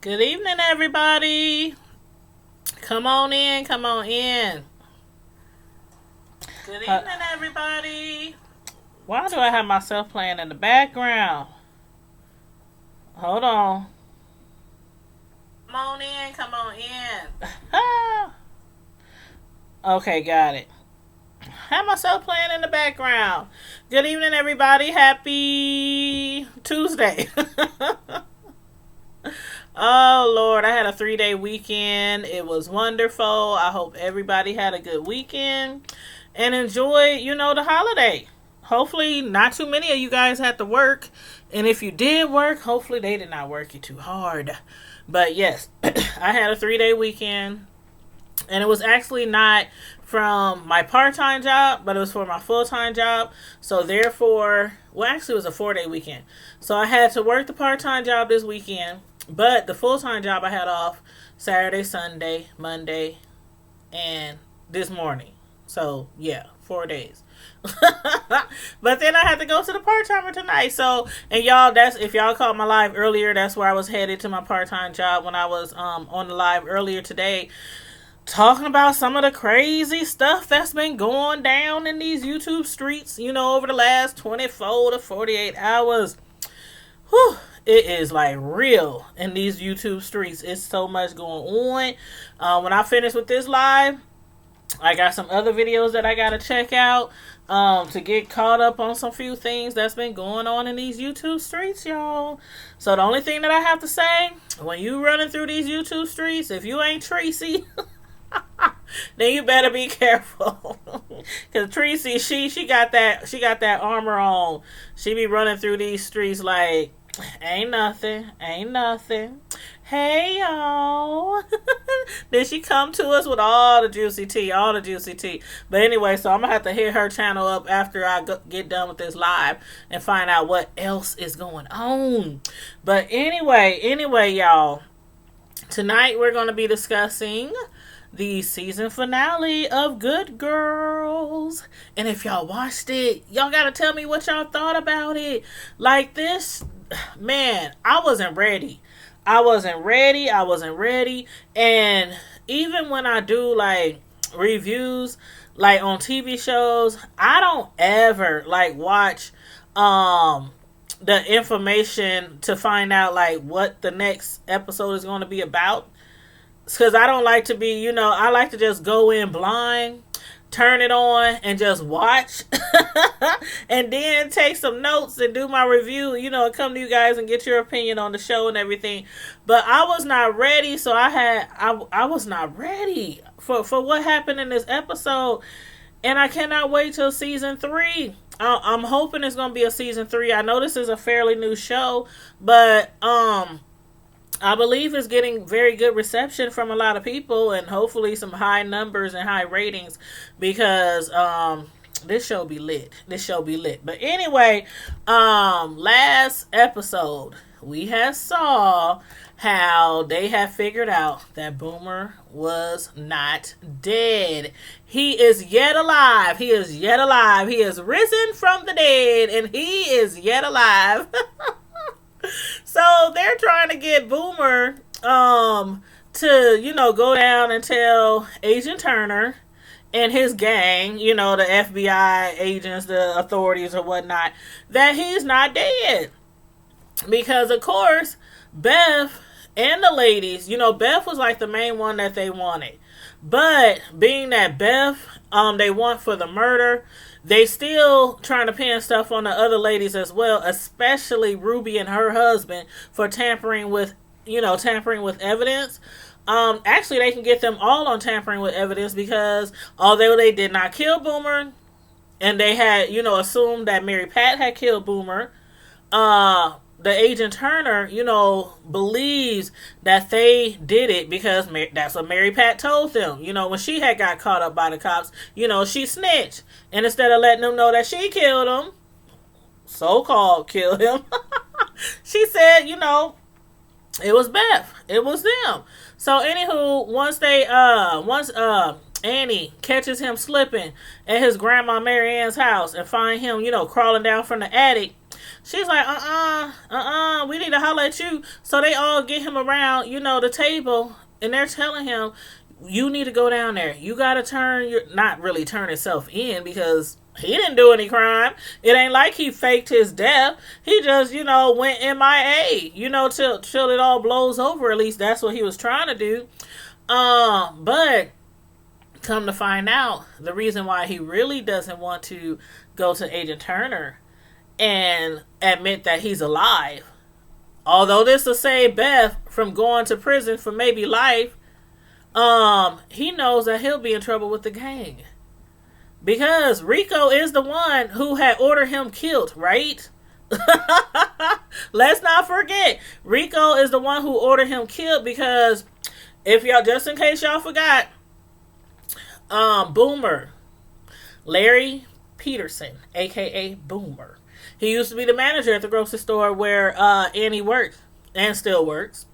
Good evening, everybody. Come on in, come on in. Good evening, everybody. Why do I have myself playing in the background? Hold on. Come on in, come on in. Okay, got it. Have myself playing in the background. Good evening, everybody. Happy Tuesday. Oh, Lord, I had a 3-day weekend. It was wonderful. I hope everybody had a good weekend and enjoy, the holiday. Hopefully, not too many of you guys had to work. And if you did work, hopefully they did not work you too hard. But yes, I had a 3-day weekend. And it was actually not from my part-time job, but it was for my full-time job. So therefore, actually it was a 4-day weekend. So I had to work the part-time job this weekend. But the full-time job I had off Saturday, Sunday, Monday, and this morning. So, yeah, 4 days. But then I had to go to the part-timer tonight. So, and y'all, if y'all caught my live earlier, that's where I was headed to my part-time job when I was on the live earlier today. Talking about some of the crazy stuff that's been going down in these YouTube streets, over the last 24 to 48 hours. Whew. It is like real in these YouTube streets. It's so much going on. When I finish with this live, I got some other videos that I got to check out to get caught up on some few things that's been going on in these YouTube streets, y'all. So the only thing that I have to say, when you running through these YouTube streets, if you ain't Tracy, then you better be careful. Cause Tracy, she got that armor on. She be running through these streets like ain't nothing. Hey y'all. Then she come to us with all the juicy tea. But anyway, so I'm gonna have to hit her channel up after I get done with this live and find out what else is going on. But anyway, y'all, tonight we're gonna be discussing the season finale of Good Girls. And if y'all watched it, y'all gotta tell me what y'all thought about it. Like this, man, I wasn't ready. And even when I do like reviews like on TV shows, I don't ever like watch the information to find out like what the next episode is going to be about. Because I don't like to be, I like to just go in blind, turn it on, and just watch. And then take some notes and do my review, and come to you guys and get your opinion on the show and everything. But I was not ready, so I was not ready for what happened in this episode. And I cannot wait till season 3. I'm hoping it's going to be a season 3. I know this is a fairly new show, but I believe it's getting very good reception from a lot of people and hopefully some high numbers and high ratings because this show be lit. But anyway, last episode we had saw how they have figured out that Boomer was not dead. He is yet alive. He is risen from the dead and he is yet alive. So they're trying to get Boomer to, go down and tell Agent Turner and his gang, the FBI agents, the authorities or whatnot, that he's not dead. Because, of course, Beth and the ladies, Beth was like the main one that they wanted. But being that Beth, they want for the murder, they still trying to pin stuff on the other ladies as well, especially Ruby and her husband for tampering with evidence. Actually, they can get them all on tampering with evidence because although they did not kill Boomer, and they had, assumed that Mary Pat had killed Boomer, the Agent Turner, believes that they did it because that's what Mary Pat told them. When she had got caught up by the cops, she snitched. And instead of letting them know that she killed him, so-called killed him, she said, it was Beth. It was them. So, anywho, once Annie catches him slipping at his grandma Mary Ann's house and find him, crawling down from the attic, She's like, we need to holler at you. So they all get him around, the table, and they're telling him, you need to go down there. You got to not really turn himself in, because he didn't do any crime. It ain't like he faked his death. He just, went MIA, till it all blows over. At least that's what he was trying to do. But come to find out, the reason why he really doesn't want to go to Agent Turner and admit that he's alive, although this will save Beth from going to prison for maybe life, he knows that he'll be in trouble with the gang. Because Rico is the one who had ordered him killed, right? Let's not forget, Rico is the one who ordered him killed, because if y'all, just in case y'all forgot, Boomer, Larry Peterson, aka Boomer, he used to be the manager at the grocery store where Annie worked and still works.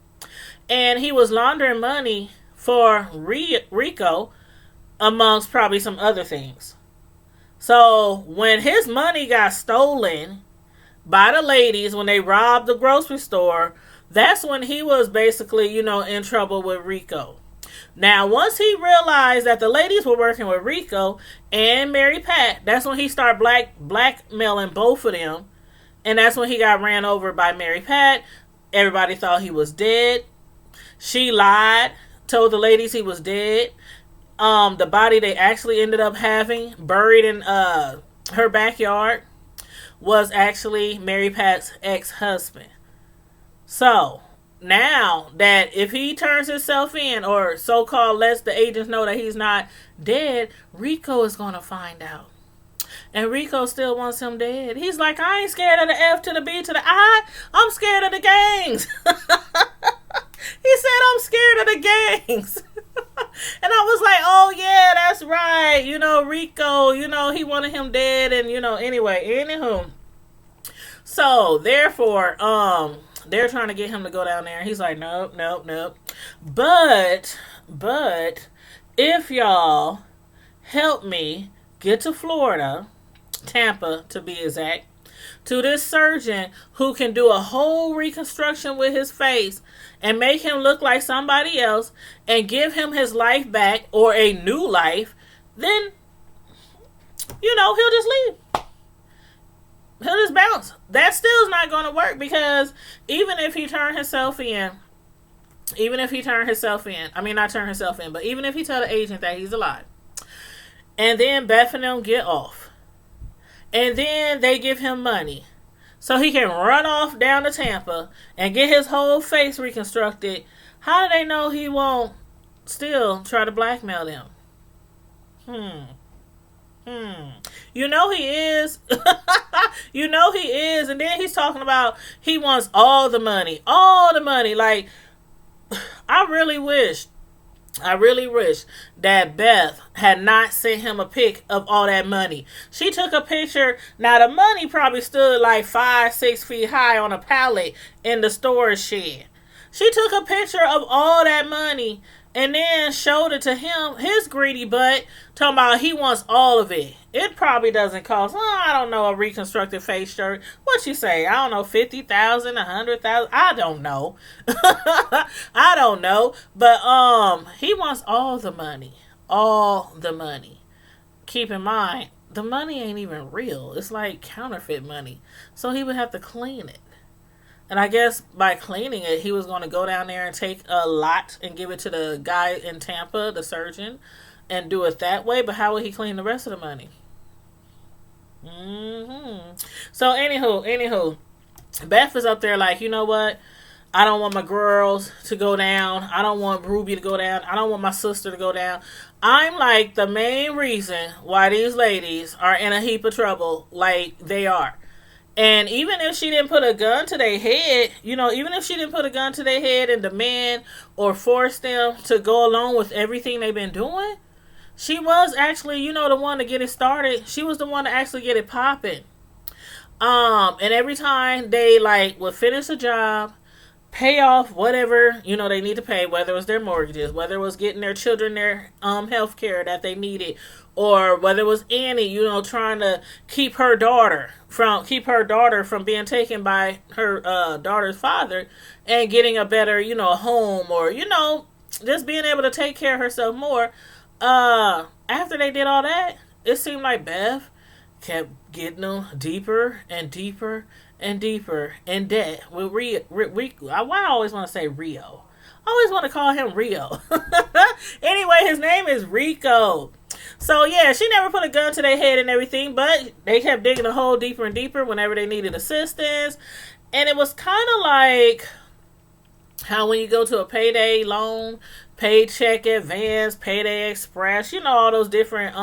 And he was laundering money for Rico, amongst probably some other things. So when his money got stolen by the ladies when they robbed the grocery store, that's when he was basically, in trouble with Rico. Now, once he realized that the ladies were working with Rico and Mary Pat, that's when he started blackmailing both of them. And that's when he got ran over by Mary Pat. Everybody thought he was dead. She lied, told the ladies he was dead. The body they actually ended up having buried in her backyard was actually Mary Pat's ex-husband. So now that if he turns himself in, or so-called lets the agents know that he's not dead, Rico is going to find out. And Rico still wants him dead. He's like, I ain't scared of the F to the B to the I. I'm scared of the gangs. He said, I'm scared of the gangs. And I was like, oh yeah, that's right. Rico, he wanted him dead. And, anyway, anywho. So, therefore, they're trying to get him to go down there. He's like, nope. But, if y'all help me get to Florida, Tampa to be exact, to this surgeon who can do a whole reconstruction with his face and make him look like somebody else and give him his life back, or a new life, then, he'll just leave. He'll just bounce. That still is not going to work, because even if he turned himself in, but even if he tell the agent that he's alive, and then Beth and them get off, and then they give him money so he can run off down to Tampa and get his whole face reconstructed, how do they know he won't still try to blackmail them? He is. He is. And then he's talking about he wants all the money. Like, I really wish that Beth had not sent him a pic of all that money. She took a picture. Now, the money probably stood like 5-6 feet high on a pallet in the storage shed. She took a picture of all that money and then showed it to him, his greedy butt, talking about he wants all of it. It probably doesn't cost, I don't know, a reconstructed face shirt. What you say? I don't know, 50,000, 100,000. I don't know. I don't know. But he wants all the money. All the money. Keep in mind, the money ain't even real. It's like counterfeit money. So he would have to clean it. And I guess by cleaning it, he was going to go down there and take a lot and give it to the guy in Tampa, the surgeon, and do it that way. But how would he clean the rest of the money? So, anywho, Beth is up there like, you know what? I don't want my girls to go down. I don't want Ruby to go down. I don't want my sister to go down. I'm like the main reason why these ladies are in a heap of trouble like they are. And even if she didn't put a gun to their head, and demand or force them to go along with everything they've been doing, she was actually, the one to get it started. She was the one to actually get it popping. And every time they would finish a job, pay off whatever they need to pay, whether it was their mortgages, whether it was getting their children their health care that they needed, or whether it was Annie trying to keep her daughter from being taken by her daughter's father and getting a better home, or just being able to take care of herself more. After they did all that, it seemed like Bev kept getting them deeper and deeper and deeper in debt with Rio. Why I always want to say Rio? I always want to call him Rio. Anyway, his name is Rico. So yeah, she never put a gun to their head and everything, but they kept digging a hole deeper and deeper whenever they needed assistance. And it was kind of like how when you go to a payday loan, paycheck advance, payday express, all those different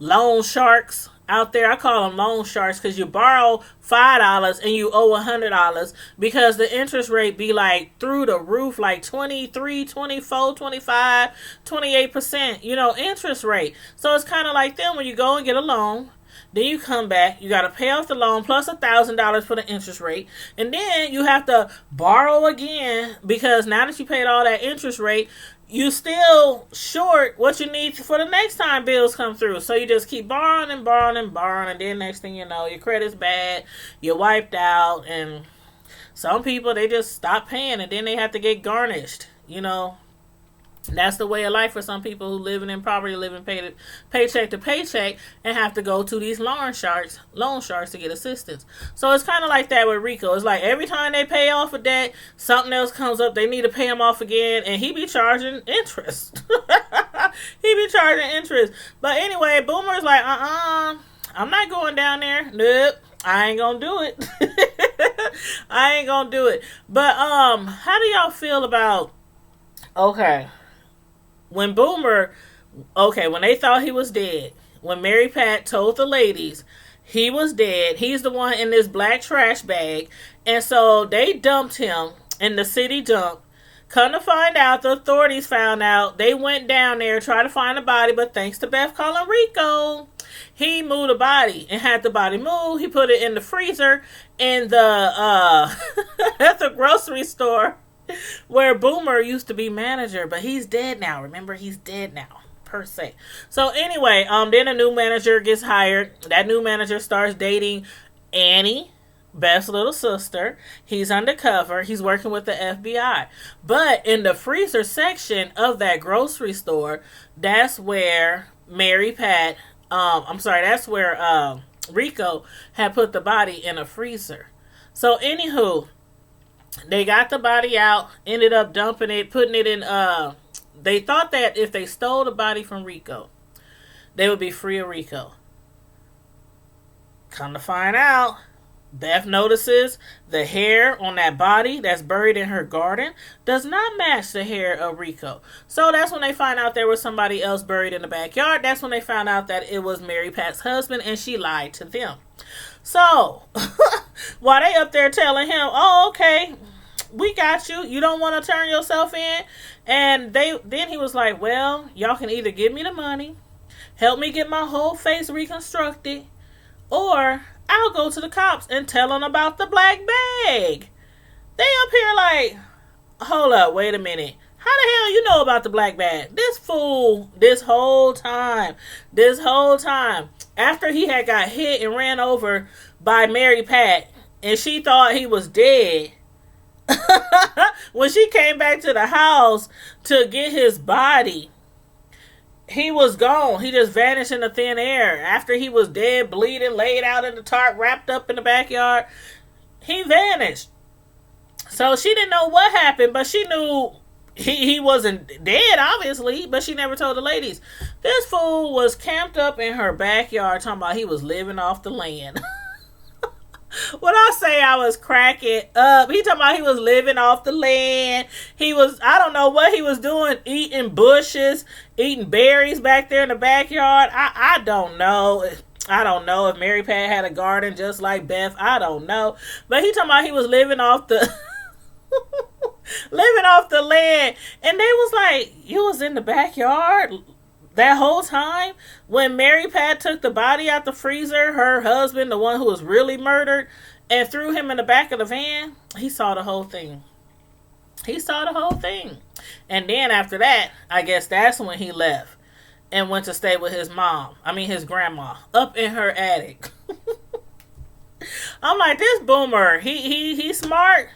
loan sharks out there. I call them loan sharks because you borrow $5 and you owe $100 because the interest rate be like through the roof, like 23, 24, 25, 28%, interest rate. So it's kind of like them when you go and get a loan. Then you come back, you got to pay off the loan plus $1,000 for the interest rate. And then you have to borrow again because now that you paid all that interest rate, you still short what you need for the next time bills come through. So you just keep borrowing and borrowing and borrowing. And then next thing you know, your credit's bad, you're wiped out. And some people, they just stop paying and then they have to get garnished, That's the way of life for some people who living in poverty, living paycheck to paycheck, and have to go to these loan sharks to get assistance. So it's kind of like that with Rico. It's like every time they pay off a debt, something else comes up. They need to pay him off again, and he be charging interest. He be charging interest. But anyway, Boomer's like, I'm not going down there. Nope, I ain't gonna do it. I ain't gonna do it. But how do y'all feel about? Okay. When they thought he was dead, when Mary Pat told the ladies he was dead, he's the one in this black trash bag, and so they dumped him in the city dump. Come to find out, the authorities found out. They went down there, tried to find the body, but thanks to Beth calling Rico, he moved the body and had the body moved. He put it in the freezer in the at the grocery store where Boomer used to be manager, but he's dead now. Remember, he's dead now, per se. So anyway, then a new manager gets hired. That new manager starts dating Annie, Beth's little sister. He's undercover. He's working with the FBI. But in the freezer section of that grocery store, that's where that's where Rico had put the body in a freezer. So anywho, they got the body out, ended up dumping it, putting it in, they thought that if they stole the body from Rico, they would be free of Rico. Come to find out, Beth notices the hair on that body that's buried in her garden does not match the hair of Rico. So that's when they find out there was somebody else buried in the backyard. That's when they found out that it was Mary Pat's husband and she lied to them. So, while they up there telling him, oh, okay, we got you. You don't want to turn yourself in. And then he was like, well, y'all can either give me the money, help me get my whole face reconstructed, or I'll go to the cops and tell them about the black bag. They up here like, hold up, wait a minute. How the hell you know about the black bag? This fool, this whole time, after he had got hit and ran over by Mary Pat, and she thought he was dead, when she came back to the house to get his body, he was gone. He just vanished in the thin air. After he was dead, bleeding, laid out in the tarp, wrapped up in the backyard, he vanished. So she didn't know what happened, but she knew he wasn't dead, obviously, but she never told the ladies. This fool was camped up in her backyard talking about he was living off the land. When I say I was cracking up, he talking about he was living off the land. He was, I don't know what he was doing, eating bushes, eating berries back there in the backyard. I don't know. I don't know if Mary Pat had a garden just like Beth. I don't know. But he talking about he was living off the living off the land. And they was like, you was in the backyard that whole time? When Mary Pat took the body out the freezer, her husband, the one who was really murdered, and threw him in the back of the van, he saw the whole thing. He saw the whole thing. And then after that, I guess that's when he left and went to stay with his mom. I mean, his grandma up in her attic. I'm like, this boomer, he's smart,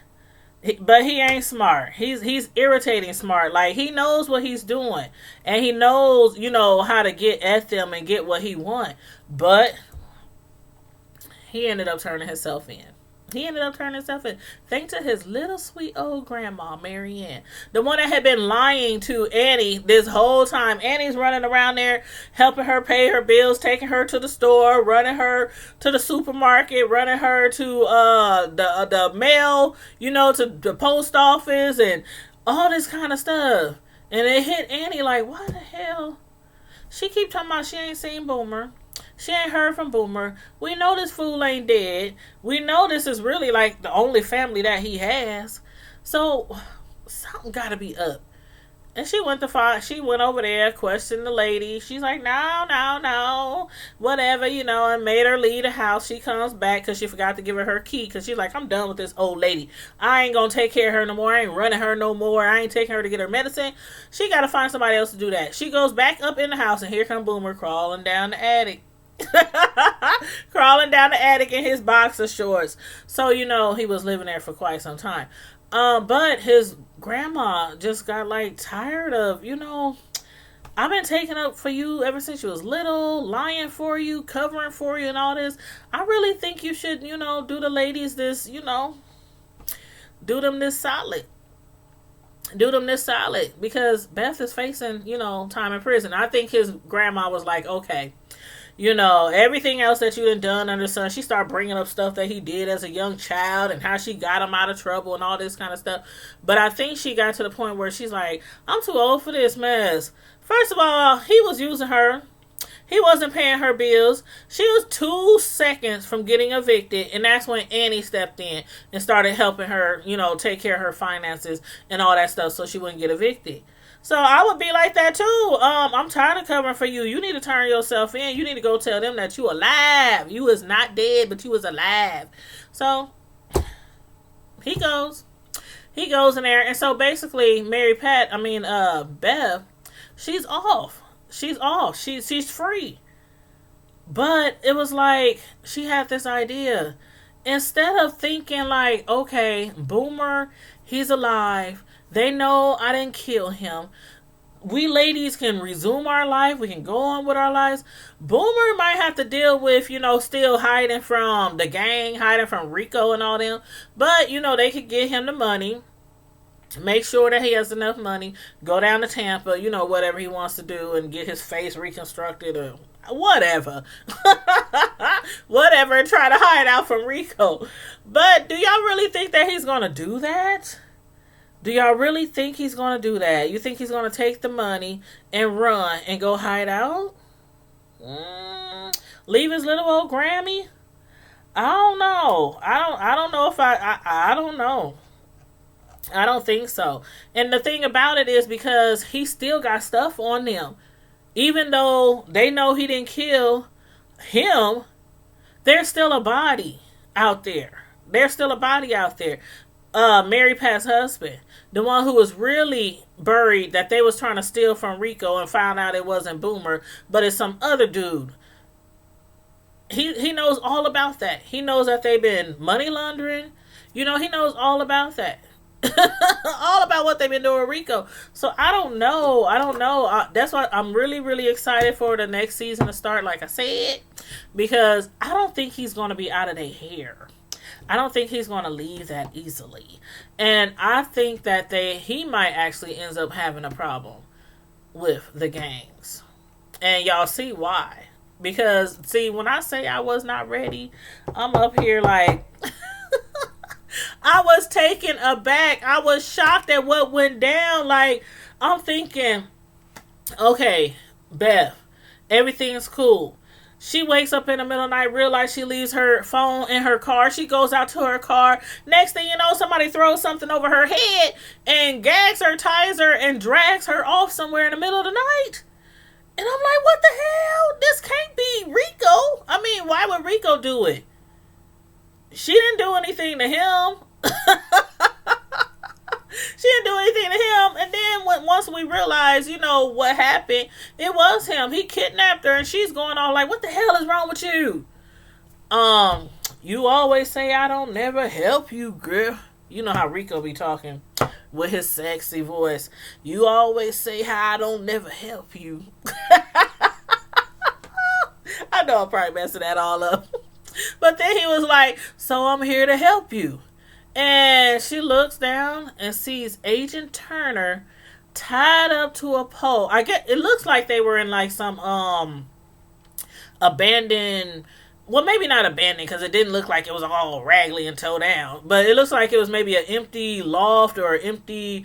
but he ain't smart. He's irritating smart. Like, he knows what he's doing, and he knows, how to get at them and get what he want. But he ended up turning himself in. Thanks to his little sweet old grandma, Mary Ann. The one that had been lying to Annie this whole time. Annie's running around there, helping her pay her bills, taking her to the store, running her to the supermarket, running her to the mail, to the post office and all this kind of stuff. And it hit Annie like, what the hell? She keep talking about she ain't seen Boomer. She ain't heard from Boomer. We know this fool ain't dead. We know this is really like the only family that he has. So something gotta be up. And she went over there, questioned the lady. She's like, no, whatever, and made her leave the house. She comes back because she forgot to give her key, because she's like, I'm done with this old lady. I ain't gonna take care of her no more. I ain't running her no more. I ain't taking her to get her medicine. She gotta find somebody else to do that. She goes back up in the house, and here come Boomer crawling down the attic. Crawling down the attic in his boxer shorts. So he was living there for quite some time. But his grandma just got like tired of, I've been taking up for you ever since you was little, lying for you, covering for you and all this. I really think you should, do the ladies this, do them this solid. Because Beth is facing, time in prison. I think his grandma was like, okay, everything else that you done under the sun. She started bringing up stuff that he did as a young child and how she got him out of trouble and all this kind of stuff. But I think she got to the point where she's like, I'm too old for this mess. First of all, he was using her. He wasn't paying her bills. She was 2 seconds from getting evicted, and that's when Annie stepped in and started helping her, take care of her finances and all that stuff so she wouldn't get evicted. So I would be like that too. I'm tired of covering for you. You need to turn yourself in. You need to go tell them that you alive. You is not dead, but you is alive. So he goes in there, and so basically Bev, she's off. She's free. But it was like she had this idea. Instead of thinking like, okay, Boomer, he's alive. They know I didn't kill him. We ladies can resume our life. We can go on with our lives. Boomer might have to deal with, still hiding from the gang, hiding from Rico and all them. But, they could get him the money. Make sure that he has enough money. Go down to Tampa, whatever he wants to do and get his face reconstructed or whatever. Whatever, and try to hide out from Rico. But do y'all really think that he's going to do that? Do y'all really think he's going to do that? You think he's going to take the money and run and go hide out? Leave his little old Grammy? I don't know. I don't know if I don't know. I don't think so. And the thing about it is because he still got stuff on them. Even though they know he didn't kill him, there's still a body out there. Mary Pat's husband, the one who was really buried that they was trying to steal from Rico and found out it wasn't Boomer, but it's some other dude. He knows all about that. He knows that they've been money laundering. He knows all about that. All about what they've been doing with Rico. So I don't know. That's why I'm really, really excited for the next season to start, like I said, because I don't think he's going to be out of their hair. I don't think he's going to leave that easily. And I think that he might actually ends up having a problem with the gangs. And y'all see why. Because, see, when I say I was not ready, I'm up here like... I was taken aback. I was shocked at what went down. Like, I'm thinking, okay, Beth, everything's cool. She wakes up in the middle of the night, realizes she leaves her phone in her car. She goes out to her car. Next thing you know, somebody throws something over her head and gags her, ties her, and drags her off somewhere in the middle of the night. And I'm like, what the hell? This can't be Rico. I mean, why would Rico do it? She didn't do anything to him. She didn't pleading to him. And then once we realized, what happened, it was him. He kidnapped her, and she's going on like, what the hell is wrong with you? You always say I don't never help you, girl. You know how Rico be talking with his sexy voice. You always say how I don't never help you. I know I'm probably messing that all up. But then he was like, so I'm here to help you. And she looks down and sees Agent Turner tied up to a pole. It looks like they were in like some abandoned, well, maybe not abandoned because it didn't look like it was all raggedy and towed down, but it looks like it was maybe an empty loft or an empty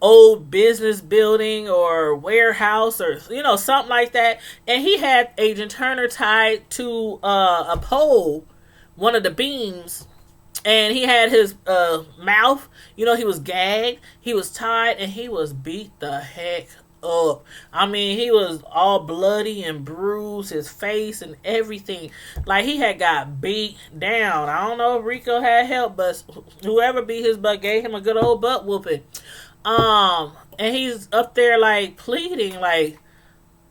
old business building or warehouse or something like that. And he had Agent Turner tied to a pole, one of the beams, and he had his mouth, he was gagged, he was tied, and he was beat the heck up. I mean, he was all bloody and bruised, his face and everything. Like, he had got beat down. I don't know if Rico had help, but whoever beat his butt gave him a good old butt whooping. And he's up there like pleading, like,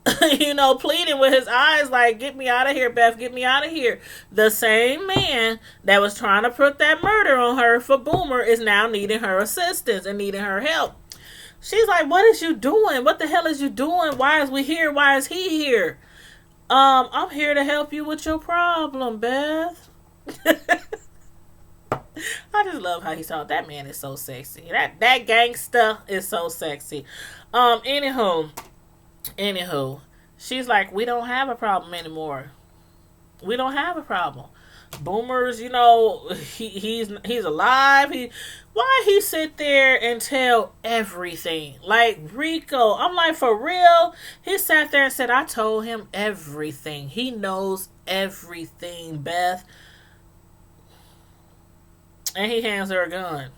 pleading with his eyes, like, get me out of here, Beth, get me out of here. The same man that was trying to put that murder on her for Boomer is now needing her assistance and needing her help. She's like, what is you doing? What the hell is you doing? Why is we here? Why is he here? I'm here to help you with your problem, Beth. I just love how he talks. That man is so sexy. That gangsta is so sexy. Anywho, she's like, we don't have a problem anymore. We don't have a problem. Boomer's, he's alive. Why he sit there and tell everything? Like, Rico, I'm like, for real? He sat there and said, I told him everything. He knows everything, Beth. And he hands her a gun.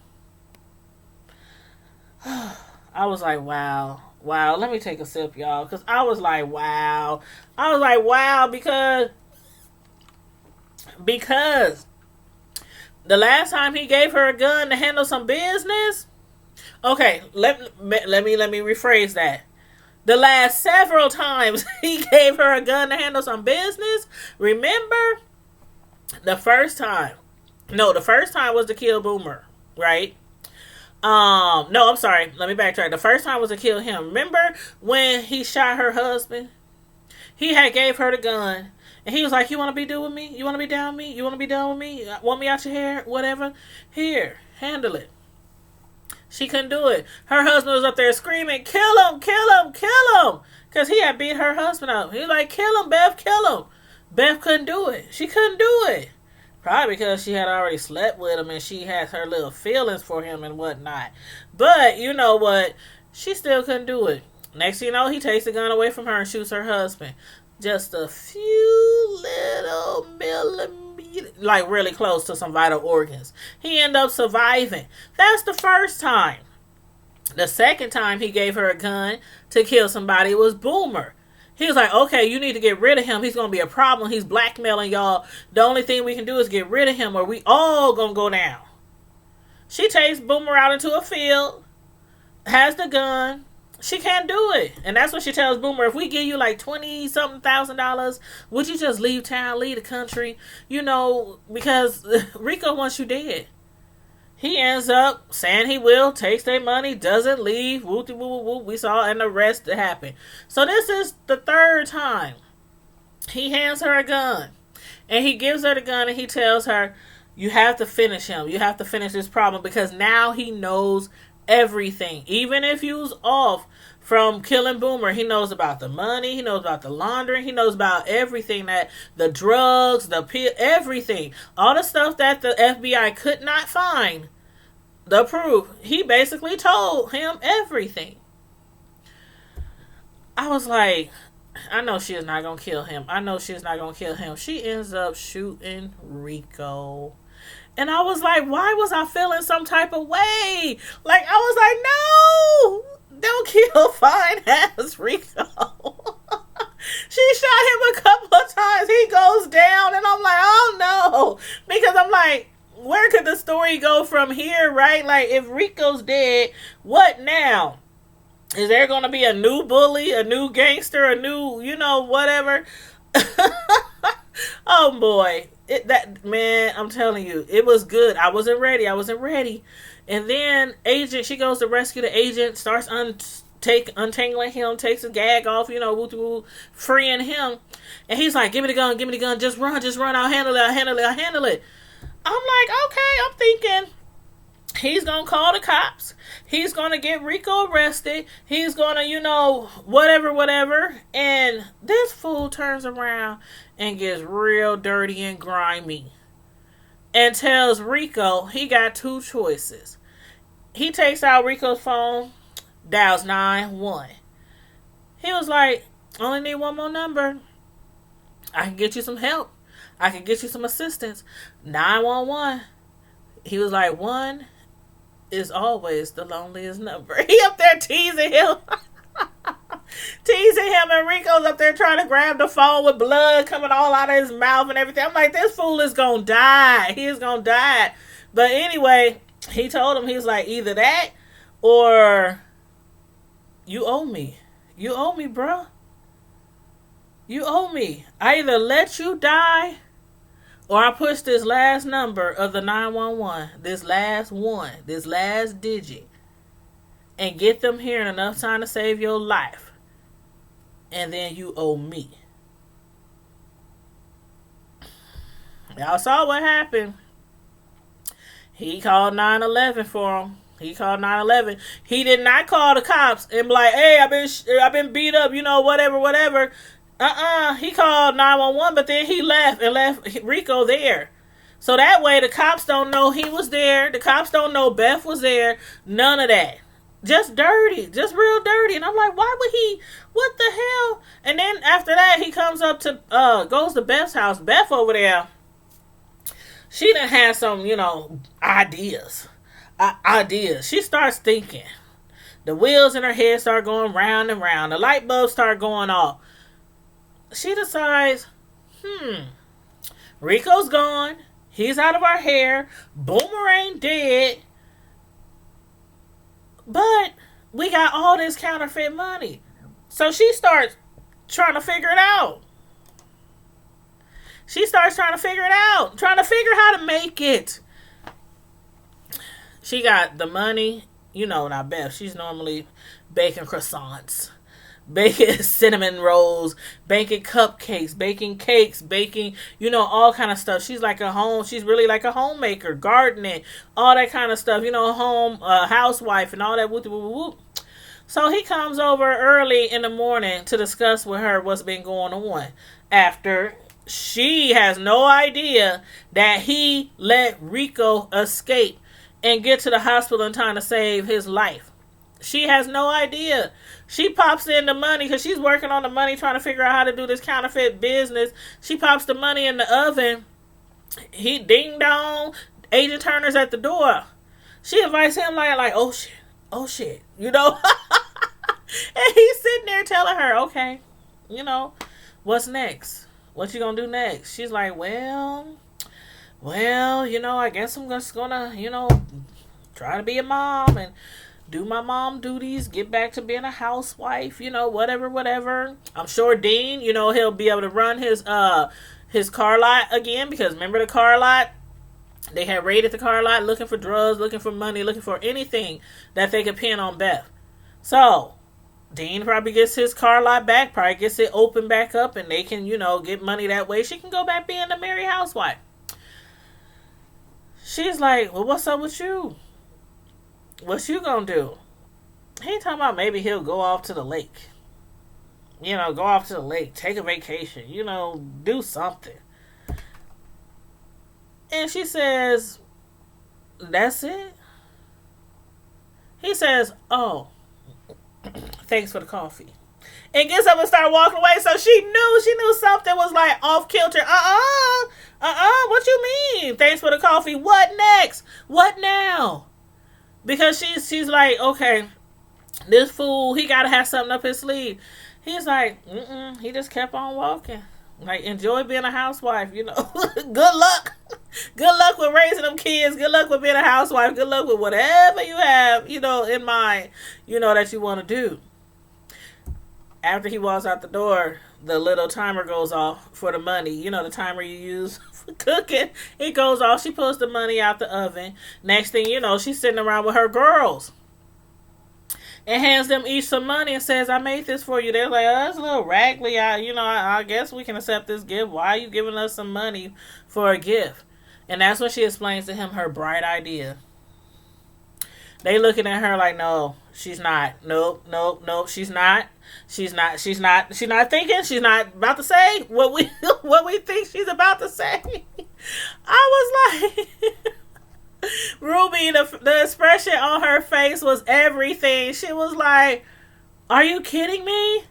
I was like, wow. Let me take a sip, y'all. Because I was like, wow. Because the last time he gave her a gun to handle some business. Okay, let me rephrase that. The last several times he gave her a gun to handle some business. Remember? The first time was to kill Boomer, right? No, I'm sorry. Let me backtrack. The first time was to kill him. Remember when he shot her husband? He had gave her the gun. And he was like, you want to be with me? You want to be down with me? You want to be done with me? Want me out your hair? Whatever. Here, handle it. She couldn't do it. Her husband was up there screaming, kill him, kill him, kill him. Because he had beat her husband up. He was like, kill him, Beth, kill him. Beth couldn't do it. She couldn't do it. Probably because she had already slept with him and she had her little feelings for him and whatnot. But, you know what? She still couldn't do it. Next thing you know, he takes the gun away from her and shoots her husband. Just a few little millimeters, like really close to some vital organs. He ended up surviving. That's the first time. The second time he gave her a gun to kill somebody was Boomer. He was like, okay, you need to get rid of him. He's going to be a problem. He's blackmailing y'all. The only thing we can do is get rid of him or we all going to go down. She takes Boomer out into a field, has the gun. She can't do it. And that's what she tells Boomer. If we give you like $20-something thousand, would you just leave town, leave the country? Because Rico wants you dead. He ends up saying he will, takes their money, doesn't leave. Whoop-de-whoop-whoop. We saw an arrest happen. So this is the third time. He hands her a gun. And he gives her the gun and he tells her, you have to finish him. You have to finish this problem because now he knows everything. Even if you was off from killing Boomer, he knows about the money, he knows about the laundering, he knows about everything, that the drugs, the pill, everything, all the stuff that the FBI could not find the proof. He basically told him everything. I was like, I know she is not gonna kill him. She ends up shooting Rico. And I was like, why was I feeling some type of way? Like, I was like, no, don't kill fine ass Rico. She shot him a couple of times. He goes down. And I'm like, oh no. Because I'm like, where could the story go from here, right? Like, if Rico's dead, what now? Is there going to be a new bully, a new gangster, a new, whatever? Oh boy, that man, I'm telling you, it was good. I wasn't ready. And then agent, she goes to rescue the agent, starts untangling him, takes his gag off, freeing him. And he's like, give me the gun, just run, I'll handle it. I'm like, okay, I'm thinking he's gonna call the cops. He's gonna get Rico arrested. He's gonna, whatever. And this fool turns around and gets real dirty and grimy and tells Rico he got two choices. He takes out Rico's phone, dials 911. He was like, only need one more number. I can get you some help. I can get you some assistance. 911. He was like, one is always the loneliest number. He up there teasing him. And Rico's up there trying to grab the phone with blood coming all out of his mouth and everything. I'm like, this fool is gonna die. He is gonna die. But anyway, he told him, he's like, either that or you owe me. You owe me, bro. You owe me. I either let you die or I push this last number of the 911, this last digit, and get them here in enough time to save your life. And then you owe me. Y'all saw what happened. He called 911 for him. He called 911. He did not call the cops and be like, hey, I've been beat up, whatever. He called 911, but then he left Rico there. So that way the cops don't know he was there. The cops don't know Beth was there. None of that. Just dirty. Just real dirty. And I'm like, why would he? What the hell? And then after that, he comes up to, goes to Beth's house. Beth over there, she done had some, ideas. She starts thinking. The wheels in her head start going round and round. The light bulbs start going off. She decides, Rico's gone. He's out of our hair. Boomerang dead. But we got all this counterfeit money. So she starts trying to figure it out. Trying to figure how to make it. She got the money. Now Beth, she's normally baking croissants, baking cinnamon rolls, baking cupcakes, baking cakes, baking, all kind of stuff. She's really like a homemaker, gardening, all that kind of stuff, home, housewife and all that whoop, whoop, whoop. So he comes over early in the morning to discuss with her what's been going on after she has no idea that he let Rico escape and get to the hospital in time to save his life. She has no idea. She pops in the money because she's working on the money, trying to figure out how to do this counterfeit business. She pops the money in the oven. He ding dong. Agent Turner's at the door. She invites him like, oh shit, And he's sitting there telling her, okay, what's next? What you gonna do next? She's like, well, I guess I'm just gonna, try to be a mom and do my mom duties, get back to being a housewife, whatever. I'm sure Dean, he'll be able to run his car lot again, because remember the car lot? They had raided the car lot looking for drugs, looking for money, looking for anything that they could pin on Beth. So Dean probably gets his car lot back, probably gets it open back up, and they can, get money that way. She can go back being a married housewife. She's like, well, what's up with you? What you gonna do? He talking about maybe he'll go off to the lake. Go off to the lake, take a vacation, do something. And she says, that's it? He says, oh, thanks for the coffee. And gets up and start walking away. So she knew something was like off kilter. What you mean? Thanks for the coffee. What next? What now? Because she's like, okay, this fool, he gotta have something up his sleeve. He's like, he just kept on walking. Like, enjoy being a housewife, Good luck. Good luck with raising them kids. Good luck with being a housewife. Good luck with whatever you have, in mind, that you want to do. After he walks out the door, the little timer goes off for the money. The timer you use for cooking. It goes off. She pulls the money out the oven. Next thing you know, she's sitting around with her girls and hands them each some money and says, I made this for you. They're like, oh, that's a little raggedy. I guess we can accept this gift. Why are you giving us some money for a gift? And that's when she explains to him her bright idea. They looking at her like, no, she's not. Nope, she's not. She's not thinking. She's not about to say what we think she's about to say. I was like, Ruby, the expression on her face was everything. She was like, are you kidding me?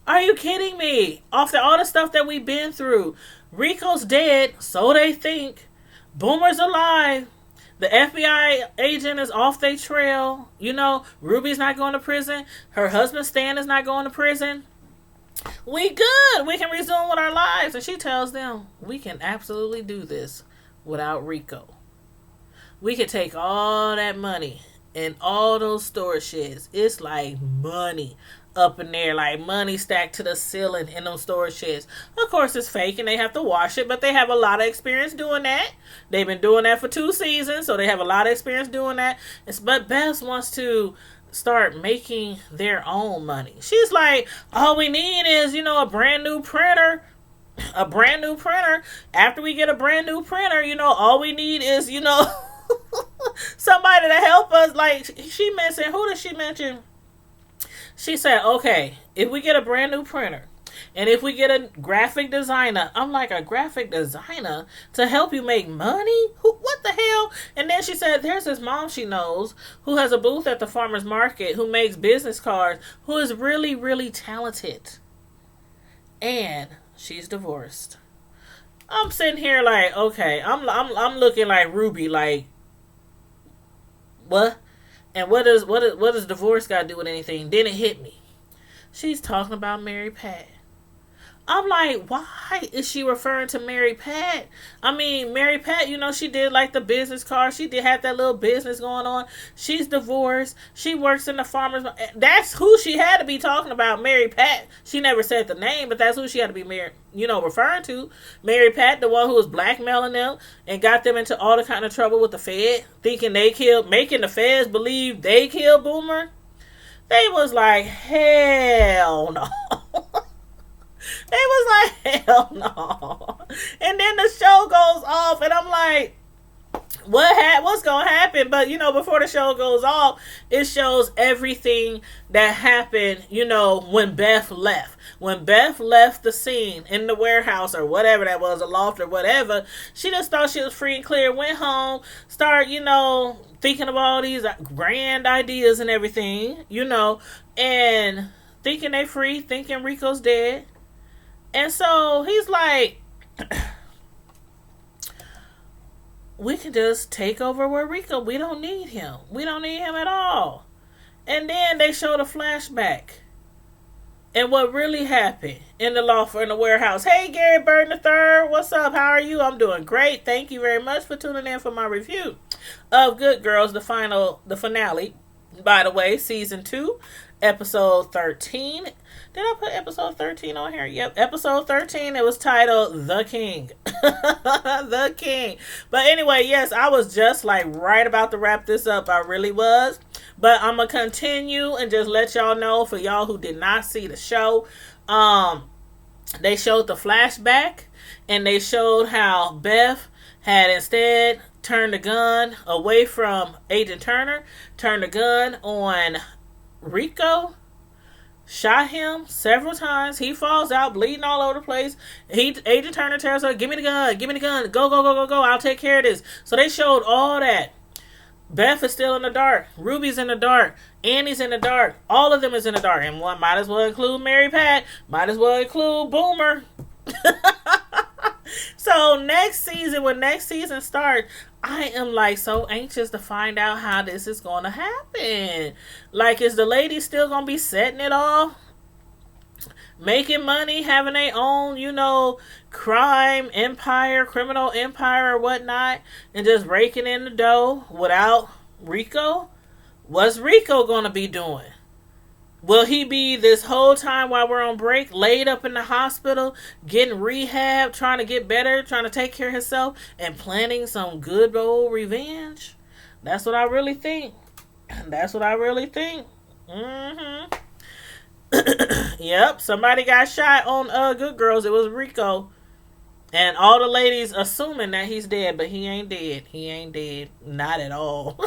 Are you kidding me? After all the stuff that we've been through, Rico's dead, so they think. Boomer's alive. The FBI agent is off their trail. Ruby's not going to prison. Her husband Stan is not going to prison. We good. We can resume with our lives. And she tells them, we can absolutely do this without Rico. We could take all that money and all those storage sheds. It's like money up in there, like money stacked to the ceiling in those storage sheds. Of course, it's fake and they have to wash it, but they have a lot of experience doing that. They've been doing that for 2 seasons, so they have a lot of experience doing that. But Beth wants to start making their own money. She's like, all we need is, a brand new printer. A brand new printer. After we get a brand new printer, all we need is, somebody to help us. Like, she mentioned, who did she mention? She said, okay, if we get a brand new printer and if we get a graphic designer, I'm like, a graphic designer to help you make money? What the hell? And then she said, there's this mom she knows who has a booth at the farmer's market who makes business cards, who is really, really talented. And she's divorced. I'm sitting here like, okay, I'm looking like Ruby, like, what? And what does divorce got to do with anything? Then it hit me. She's talking about Mary Pat. I'm like, why is she referring to Mary Pat? I mean, Mary Pat, she did like the business card. She did have that little business going on. She's divorced. She works in the farmer's. That's who she had to be talking about, Mary Pat. She never said the name, but that's who she had to be referring to. Mary Pat, the one who was blackmailing them and got them into all the kind of trouble with the Fed, thinking making the Feds believe they killed Boomer. They was like, hell no. They was like, hell no. And then the show goes off, and I'm like, what's going to happen? But, before the show goes off, it shows everything that happened, when Beth left. When Beth left the scene in the warehouse or whatever that was, a loft or whatever, she just thought she was free and clear, went home, started, thinking of all these grand ideas and everything, and thinking they free, thinking Rico's dead. And so he's like, we can just take over where Rico. We don't need him. We don't need him at all. And then they showed a flashback. And what really happened in the in the warehouse. Hey, Gary Burton III. What's up? How are you? I'm doing great. Thank you very much for tuning in for my review of Good Girls, the finale. By the way, season 2, episode 13. Did I put episode 13 on here? Yep, episode 13. It was titled The King. The King. But anyway, yes, I was just like right about to wrap this up. I really was. But I'm going to continue and just let y'all know, for y'all who did not see the show, they showed the flashback and they showed how Beth had instead turned the gun away from Agent Turner, turned the gun on Rico, shot him several times. He falls out, bleeding all over the place. Agent Turner tells her, give me the gun, go, I'll take care of this. So they showed all that. Beth is still in the dark. Ruby's in the dark. Annie's in the dark. All of them is in the dark. And one might as well include Mary Pat. Might as well include Boomer. So when next season starts, I am like so anxious to find out how this is going to happen. Like, is the lady still going to be setting it off? making money, having their own, criminal empire or whatnot, and just raking in the dough without Rico? What's Rico gonna be doing? Will he be this whole time while we're on break, laid up in the hospital, getting rehab, trying to get better, trying to take care of himself, and planning some good old revenge? That's what I really think. That's what I really think. Mm-hmm. Yep, somebody got shot on Good Girls. It was Rico. And all the ladies assuming that he's dead, but he ain't dead. He ain't dead. Not at all.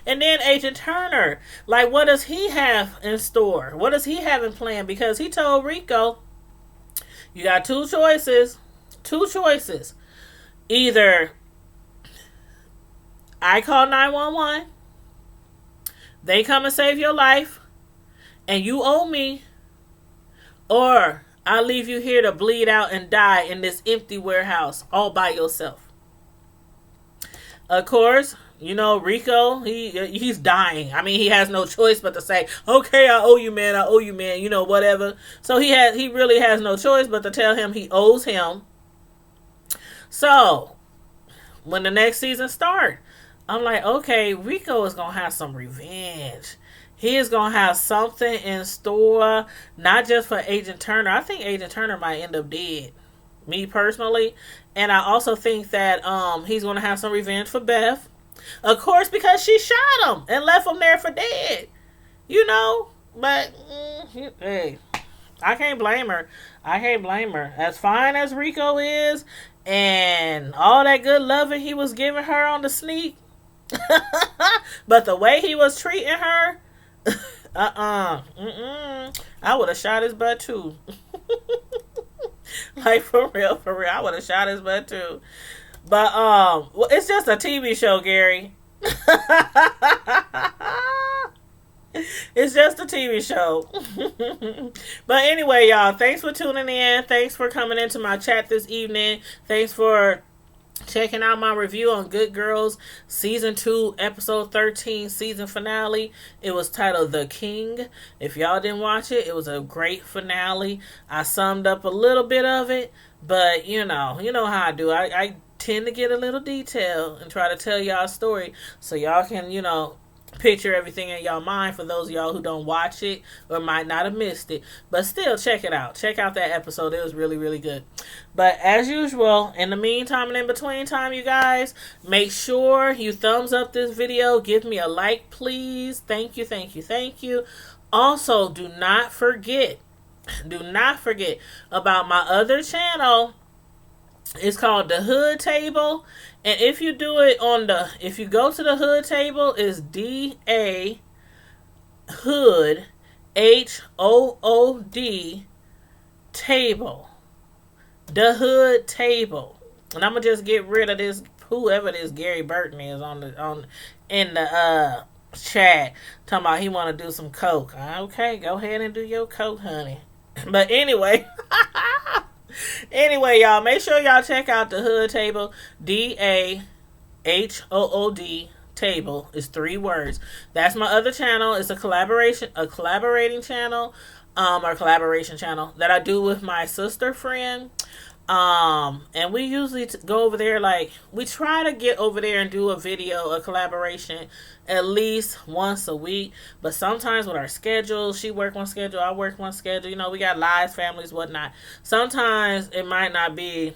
And then Agent Turner. Like, what does he have in store? What does he have in plan? Because he told Rico, you got two choices. Two choices. Either I call 911, they come and save your life, and you owe me, or I'll leave you here to bleed out and die in this empty warehouse all by yourself. Of course, Rico, he's dying. I mean, he has no choice but to say, okay, I owe you, man, whatever. So he really has no choice but to tell him he owes him. So, when the next season starts, I'm like, okay, Rico is going to have some revenge. He is going to have something in store, not just for Agent Turner. I think Agent Turner might end up dead, me personally. And I also think that he's going to have some revenge for Beth. Of course, because she shot him and left him there for dead. But, hey, I can't blame her. As fine as Rico is, and all that good loving he was giving her on the sneak, but the way he was treating her, I would have shot his butt too. Like, for real, I would have shot his butt too. But well, it's just a TV show, Gary. It's just a TV show. But anyway, y'all, thanks for tuning in. Thanks for coming into my chat this evening. Thanks for checking out my review on Good Girls Season 2, Episode 13, Season Finale. It was titled The King. If y'all didn't watch it, it was a great finale. I summed up a little bit of it, but you know how I do. I tend to get a little detail and try to tell y'all a story so y'all can, picture everything in y'all mind for those of y'all who don't watch it or might not have missed it. But still, check it out. Check out that episode. It was really, really good. But as usual, in the meantime and in between time, you guys, make sure you thumbs up this video. Give me a like, please. Thank you, thank you, thank you. Also, do not forget about my other channel. It's called The Hood Table. And if you do it if you go to the Hood Table, it's D-A Hood H-O-O-D Table. The Hood Table. And I'm gonna just get rid of this, whoever this Gary Burton is in the chat, talking about he wanna do some coke. Okay, go ahead and do your coke, honey. But anyway. Anyway, y'all, make sure y'all check out The Hood Table. D-A-H-O-O-D Table is 3 words. That's my other channel. It's a collaboration channel, or collaboration channel that I do with my sister friend. And we usually go over there, we try to get over there and do a collaboration at least once a week. But sometimes with our schedules, she work one schedule, I work one schedule. We got lives, families, whatnot. Sometimes it might not be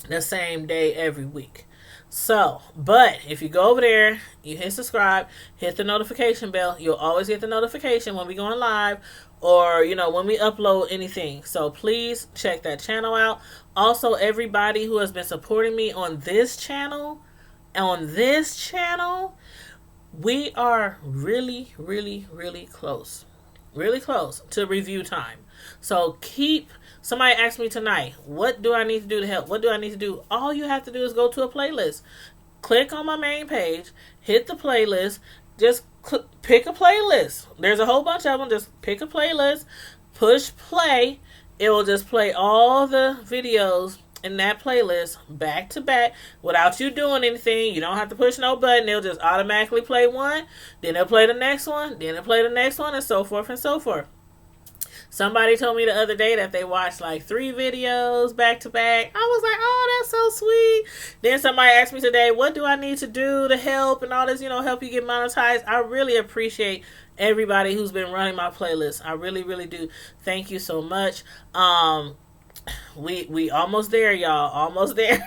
the same day every week. So, but if you go over there, you hit subscribe, hit the notification bell, you'll always get the notification when we go on live or, when we upload anything. So please check that channel out. Also, everybody who has been supporting me on this channel, we are really, really, really close. Really close to review time. So somebody asked me tonight, what do I need to do to help? What do I need to do? All you have to do is go to a playlist. Click on my main page, hit the playlist, just pick a playlist. There's a whole bunch of them. Just pick a playlist, push play. It will just play all the videos in that playlist back to back without you doing anything. You don't have to push no button. It'll just automatically play one, then it'll play the next one, then it'll play the next one, and so forth and so forth. Somebody told me the other day that they watched like 3 videos back to back. I was like, oh, that's so sweet. Then somebody asked me today, what do I need to do to help and all this, help you get monetized. I really appreciate everybody who's been running my playlist. I really, really do. Thank you so much. We almost there, y'all. Almost there.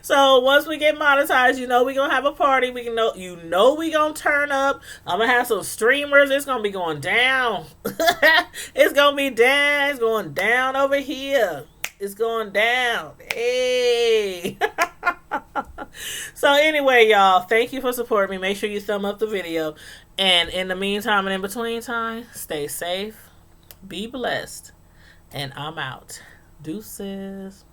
So once we get monetized, we gonna have a party. We we gonna turn up. I'm gonna have some streamers. It's gonna be going down. It's gonna be down. It's going down over here. It's going down. Hey. So anyway, y'all, thank you for supporting me. Make sure you thumb up the video. And in the meantime and in between time, stay safe, be blessed, and I'm out. Deuces.